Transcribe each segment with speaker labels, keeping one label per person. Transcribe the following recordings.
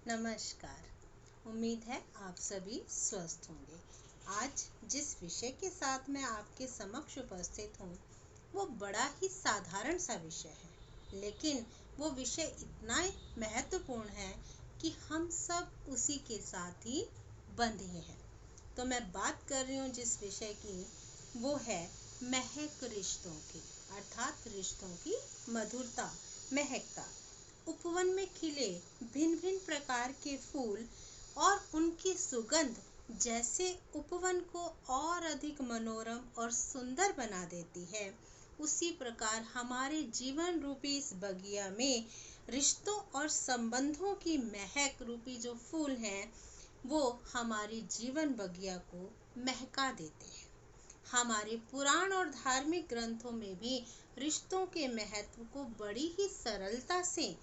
Speaker 1: नमस्कार। उम्मीद है आप सभी स्वस्थ होंगे। आज जिस विषय के साथ मैं आपके समक्ष उपस्थित हूँ वो बड़ा ही साधारण सा विषय है, लेकिन वो विषय इतना महत्वपूर्ण है कि हम सब उसी के साथ ही बंधे हैं। तो मैं बात कर रही हूँ जिस विषय की, वो है महक रिश्तों की, अर्थात रिश्तों की मधुरता, महकता। उपवन में खिले भिन्न भिन्न प्रकार के फूल और उनकी सुगंध जैसे उपवन को और अधिक मनोरम और सुंदर बना देती है, उसी प्रकार हमारे जीवन रूपी इस बगिया में रिश्तों और संबंधों की महक रूपी जो फूल हैं वो हमारी जीवन बगिया को महका देते हैं। हमारे पुराण और धार्मिक ग्रंथों में भी रिश्तों के महत्व को बड़ी ही सरलता से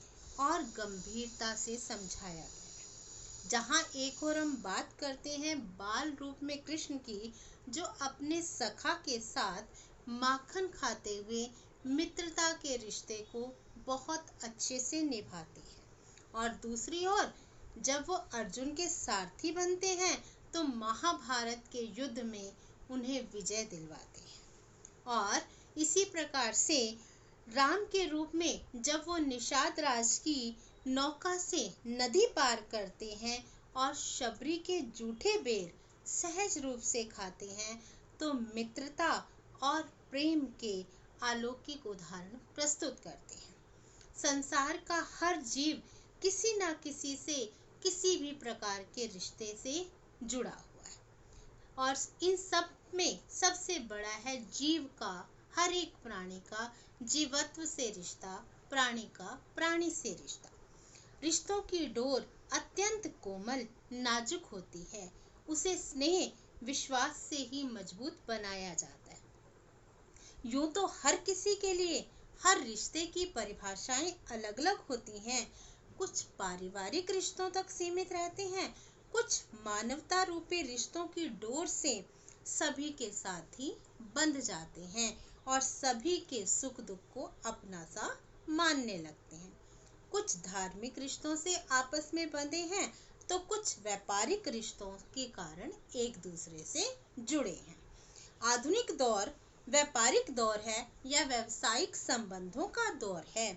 Speaker 1: और गंभीरता से समझाया गया। जहाँ एक और हम बात करते हैं बाल रूप में कृष्ण की, जो अपने सखा के साथ माखन खाते हुए मित्रता के रिश्ते को बहुत अच्छे से निभाते हैं, और दूसरी ओर जब वो अर्जुन के सारथी बनते हैं तो महाभारत के युद्ध में उन्हें विजय दिलवाते हैं। और इसी प्रकार से राम के रूप में जब वो निषाद राज की नौका से नदी पार करते हैं और शबरी के जूठे बेर सहज रूप से खाते हैं, तो मित्रता और प्रेम के अलौकिक उदाहरण प्रस्तुत करते हैं। संसार का हर जीव किसी न किसी से किसी भी प्रकार के रिश्ते से जुड़ा हुआ है, और इन सब में सबसे बड़ा है जीव का, हर एक प्राणी का जीवत्व से रिश्ता, प्राणी का प्राणी से रिश्ता। रिश्तों की डोर अत्यंत कोमल नाजुक होती है, उसे स्नेह विश्वास से ही मजबूत बनाया जाता है। यूं तो हर किसी के लिए हर रिश्ते की परिभाषाएं अलग अलग होती हैं। कुछ पारिवारिक रिश्तों तक सीमित रहते हैं, कुछ मानवता रूपी रिश्तों की डोर से सभी के साथ ही बंध जाते हैं और सभी के सुख दुख को अपना सा मानने लगते हैं। कुछ धार्मिक रिश्तों से आपस में बंधे हैं, तो कुछ व्यापारिक रिश्तों के कारण एक दूसरे से जुड़े हैं। आधुनिक दौर व्यापारिक दौर है या व्यावसायिक संबंधों का दौर है।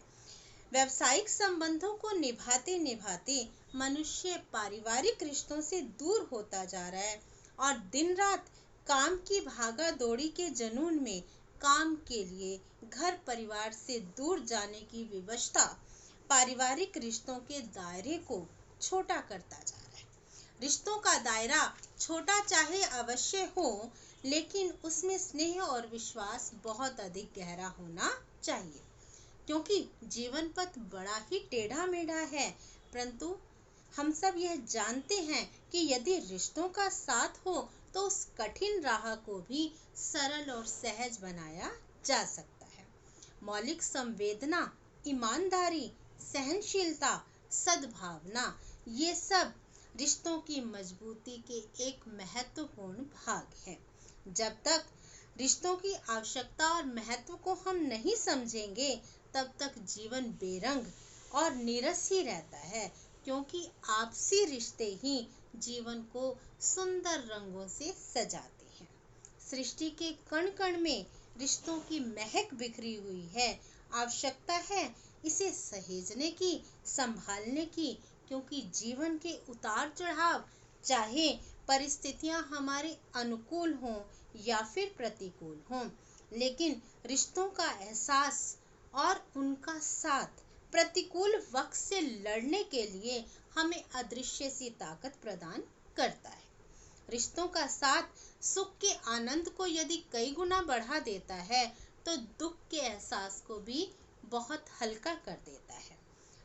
Speaker 1: व्यावसायिक संबंधों को निभाते निभाते मनुष्य पारिवारिक रिश्तों से दूर होता जा रहा है, और दिन रात काम की भागा दौड़ी के जुनून में काम के लिए घर परिवार से दूर जाने की विवशता पारिवारिक रिश्तों के दायरे को छोटा करता जा रहा है। रिश्तों का दायरा छोटा चाहे अवश्य हो, लेकिन उसमें स्नेह और विश्वास बहुत अधिक गहरा होना चाहिए, क्योंकि जीवन पथ बड़ा ही टेढ़ा मेढ़ा है। परंतु हम सब यह जानते हैं कि यदि रिश्तों का साथ हो तो उस कठिन राह को भी सरल और सहज बनाया जा सकता है। मौलिक संवेदना, ईमानदारी, सहनशीलता, सद्भावना, ये सब रिश्तों की मजबूती के एक महत्वपूर्ण भाग हैं। जब तक रिश्तों की आवश्यकता और महत्व को हम नहीं समझेंगे, तब तक जीवन बेरंग और नीरस ही रहता है, क्योंकि आपसी रिश्ते ही जीवन को सुंदर रंगों से सजाते हैं। सृष्टि के कण कण में रिश्तों की महक बिखरी हुई है। आवश्यकता है इसे सहेजने की, संभालने की, क्योंकि जीवन के उतार चढ़ाव, चाहे परिस्थितियां हमारे अनुकूल हों या फिर प्रतिकूल हों, लेकिन रिश्तों का एहसास और उनका साथ प्रतिकूल वक्त से लड़ने के लिए हमें अदृश्य सी ताकत प्रदान करता है। रिश्तों का साथ सुख के आनंद को यदि कई गुना बढ़ा देता है, तो दुख के एहसास को भी बहुत हल्का कर देता है।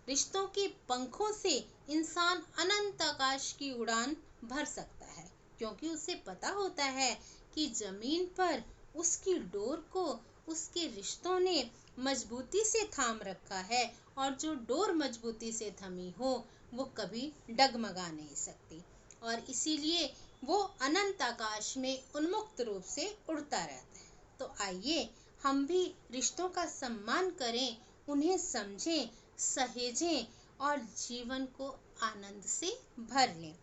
Speaker 1: रिश्तों के पंखों से इंसान अनंत आकाश की उड़ान भर सकता है, क्योंकि उसे पता होता है कि जमीन पर उसकी डोर को उसके रिश्तों ने मजबूती से थाम रखा है, और जो डोर मजबूती से थमी हो वो कभी डगमगा नहीं सकती, और इसीलिए वो अनंत आकाश में उन्मुक्त रूप से उड़ता रहता है। तो आइए हम भी रिश्तों का सम्मान करें, उन्हें समझें, सहेजें और जीवन को आनंद से भर लें।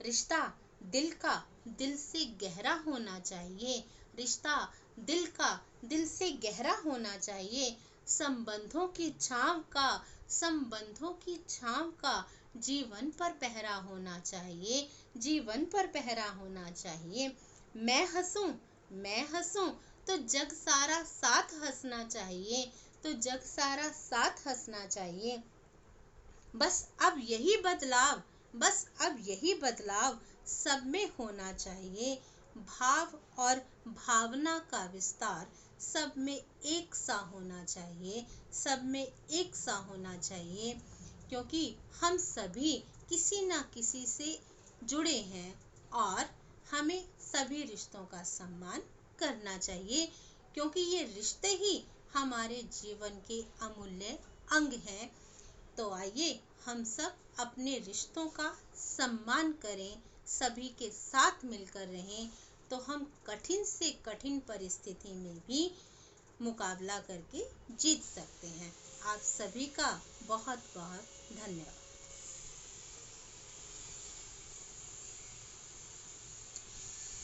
Speaker 1: रिश्ता दिल से गहरा होना चाहिए। रिश्ता दिल से गहरा होना चाहिए। संबंधों की छांव का जीवन पर पहरा होना चाहिए। जीवन पर पहरा होना चाहिए। मैं हंसूं तो जग सारा साथ हंसना चाहिए। तो जग सारा साथ हंसना चाहिए। बस अब यही बदलाव सब में होना चाहिए। भाव और भावना का विस्तार सब में एक सा होना चाहिए। सब में एक सा होना चाहिए, क्योंकि हम सभी किसी न किसी से जुड़े हैं और हमें सभी रिश्तों का सम्मान करना चाहिए, क्योंकि ये रिश्ते ही हमारे जीवन के अमूल्य अंग हैं। तो आइए हम सब अपने रिश्तों का सम्मान करें, सभी के साथ मिलकर रहें, तो हम कठिन से कठिन परिस्थिति में भी मुकाबला करके जीत सकते हैं। आप सभी का बहुत बहुत धन्यवाद।